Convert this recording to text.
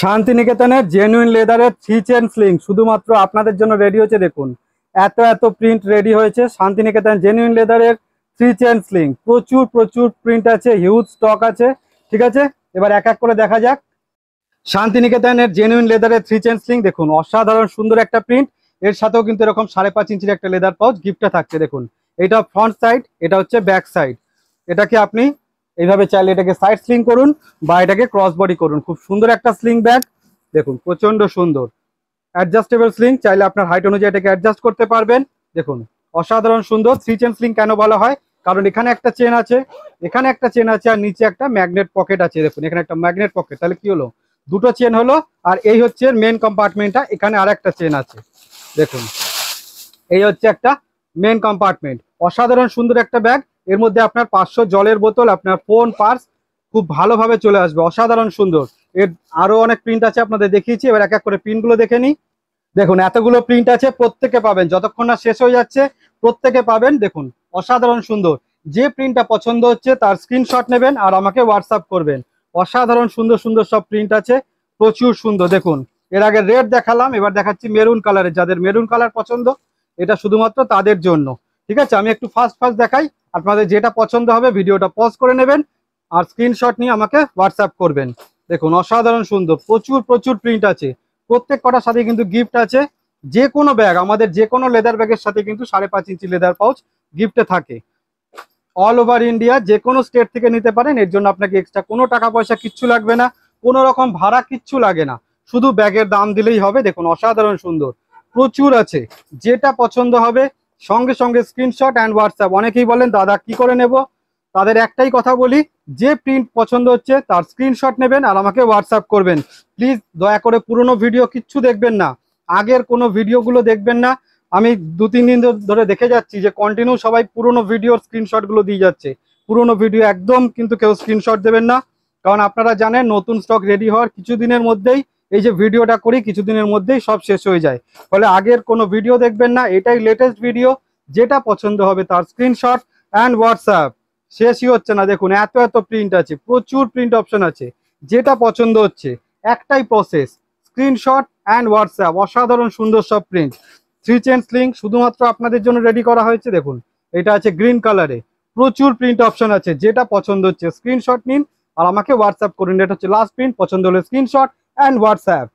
শান্তিনিকেতনের জেনুইন লেদারের 3 chain sling শুধুমাত্র আপনাদের জন্য রেডি হয়েছে। দেখুন এত এত প্রিন্ট রেডি হয়েছে। শান্তিনিকেতন জেনুইন লেদারের 3 চেন স্লিং প্রচুর প্রচুর প্রিন্ট আছে, হিউজ স্টক আছে। ঠিক আছে, এবার এক এক করে দেখা যাক। শান্তিনিকেতনের জেনুইন লেদারের 3 চেন স্লিং দেখুন, অসাধারণ সুন্দর একটা প্রিন্ট। এর সাথেও কিন্তু এরকম 5.5 ইঞ্চির একটা লেদার পাউচ গিফটে থাকছে। দেখুন এটা ফ্রন্ট সাইড, এটা হচ্ছে ব্যাক সাইড। এটাকে আপনি এইভাবে চাইলে এটাকে সাইড স্লিং করুন বা এটাকে ক্রস বডি করুন। খুব সুন্দর একটা স্লিং ব্যাগ, দেখুন প্রচন্ড সুন্দর। অ্যাডজাস্টেবল স্লিং, চাইলে আপনার হাইট অনুযায়ী এটাকে অ্যাডজাস্ট করতে পারবেন। দেখুন অসাধারণ সুন্দর। 3 চেন স্লিং কেন বলা হয়? কারণ এখানে একটা চেন আছে, এখানে একটা চেন আছে, আর নিচে একটা ম্যাগনেট পকেট আছে। দেখুন এখানে একটা ম্যাগনেট পকেট, তাহলে কি হলো? দুটো চেন হলো। আর এই হচ্ছে মেন কম্পার্টমেন্টটা, এখানে আর একটা চেন আছে। দেখুন এই হচ্ছে একটা মেন কম্পার্টমেন্ট। অসাধারণ সুন্দর একটা ব্যাগ। এর মধ্যে আপনার 500 জলের বোতল, আপনার ফোন, পার্স খুব ভালোভাবে চলে আসবে। অসাধারণ সুন্দর। এর আরো অনেক প্রিন্ট আছে, আপনাদের দেখিয়েছি। এবার এক এক করে প্রিন্টগুলো দেখে নিই। দেখুন এতগুলো প্রিন্ট আছে, প্রত্যেকে পাবেন, যতক্ষণ না শেষ হয়ে যাচ্ছে প্রত্যেকে পাবেন। দেখুন অসাধারণ সুন্দর। যে প্রিন্টটা পছন্দ হচ্ছে তার স্ক্রিনশট নেবেন আর আমাকে হোয়াটসঅ্যাপ করবেন। অসাধারণ সুন্দর সুন্দর সব প্রিন্ট আছে, প্রচুর সুন্দর। দেখুন এর আগে রেড দেখালাম, এবার দেখাচ্ছি মেরুন কালারের। যাদের মেরুন কালার পছন্দ এটা শুধুমাত্র তাদের জন্য। ঠিক আছে, আমি একটু ফাস্ট ফাস্ট দেখাই। আপনাদের যেটা পছন্দ হবে ভিডিওটা পজ করে নেবেন আর স্ক্রিনশট নিয়ে আমাকে হোয়াটসঅ্যাপ করবেন। দেখুন অসাধারণ সুন্দর, প্রচুর প্রচুর প্রিন্ট আছে। প্রত্যেক কটার সাথে কিন্তু গিফট আছে। যে কোনো ব্যাগ, আমাদের যে কোনো লেদার ব্যাগের সাথে কিন্তু 5.5 ইঞ্চি লেদার পাউচ গিফটে থাকে। অল ওভার ইন্ডিয়া যে কোনো স্টেট থেকে নিতে পারেন। এর জন্য আপনাকে এক্সট্রা কোনো টাকা পয়সা কিচ্ছু লাগবে না, কোনো রকম ভাড়া কিচ্ছু লাগে না, শুধু ব্যাগের দাম দিলেই হবে। দেখুন অসাধারণ সুন্দর, প্রচুর আছে। যেটা পছন্দ হবে সঙ্গে সঙ্গে স্ক্রিনশট অ্যান্ড হোয়াটসঅ্যাপ। অনেকেই বলেন দাদা কি করে নেব, তাদের একটাই কথা বলি, যে প্রিন্ট পছন্দ হচ্ছে তার স্ক্রিনশট নেবেন আর আমাকে হোয়াটসঅ্যাপ করবেন। প্লিজ দয়া করে পুরনো ভিডিও কিচ্ছু দেখবেন না, আগের কোনো ভিডিওগুলো দেখবেন না। আমি 2-3 দিন ধরে দেখে যাচ্ছি যে কন্টিনিউ সবাই পুরনো ভিডিওর স্ক্রিনশটগুলো দিয়ে যাচ্ছে। পুরনো ভিডিও একদম কিন্তু কেউ স্ক্রিনশট দেবেন না, কারণ আপনারা জানেন নতুন স্টক রেডি হওয়ার কিছুদিনের মধ্যেই, এই যে ভিডিওটা করি কিছুদিনের মধ্যেই সব শেষ হয়ে যায়। ফলে আগের কোনো ভিডিও দেখবেন না, এটাই লেটেস্ট ভিডিও। যেটা পছন্দ হবে তার স্ক্রিনশট অ্যান্ড হোয়াটসঅ্যাপ। শেষই হচ্ছে না। দেখুন এত এত প্রিন্ট আছে, প্রচুর প্রিন্ট অপশন আছে। যেটা পছন্দ হচ্ছে একটাই প্রসেস, স্ক্রিনশট অ্যান্ড হোয়াটসঅ্যাপ। অসাধারণ সুন্দর সব প্রিন্ট। 3 চেন স্লিং শুধুমাত্র আপনাদের জন্য রেডি করা হয়েছে। দেখুন এটা আছে গ্রিন কালারে, প্রচুর প্রিন্ট অপশন আছে। যেটা পছন্দ হচ্ছে স্ক্রিনশট নিন আর আমাকে হোয়াটসঅ্যাপ করুন। এটা হচ্ছে লাস্ট প্রিন্ট, পছন্দ হলে স্ক্রিনশট অ্যান্ড হোয়াটসঅ্যাপ।